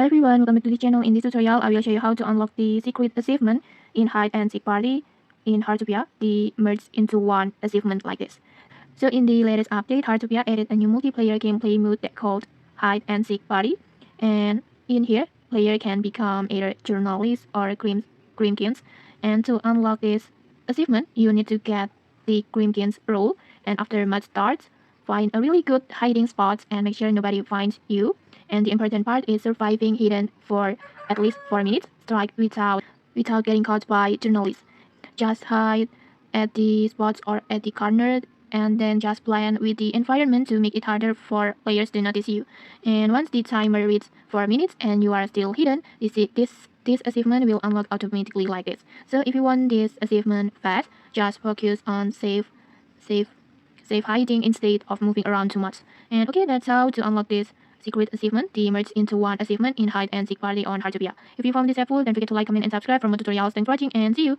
Hi everyone, welcome back to the channel. In this tutorial, I will show you how to unlock the secret achievement in hide and seek party in Heartopia. The merged into one achievement like this. So in the latest update, Heartopia added a new multiplayer gameplay mode that called hide and seek party. And in here, player can become either journalists or Grimkins. And to unlock this achievement, you need to get the Grimkins role. And after match starts, find a really good hiding spot and make sure nobody finds you. And the important part is surviving hidden for at least 4 minutes, strike without getting caught by journalists. Just hide at the spots or at the corner and then just blend with the environment to make it harder for players to notice you. And once the timer reaches 4 minutes and you are still hidden, this achievement will unlock automatically like this. So if you want this achievement fast, just focus on safe hiding instead of moving around too much. And okay, that's how to unlock this secret achievement, the merged into one achievement in hide and seek party on Heartopia. If you found this helpful, don't forget to like, comment, and subscribe for more tutorials. Thanks for watching and see you!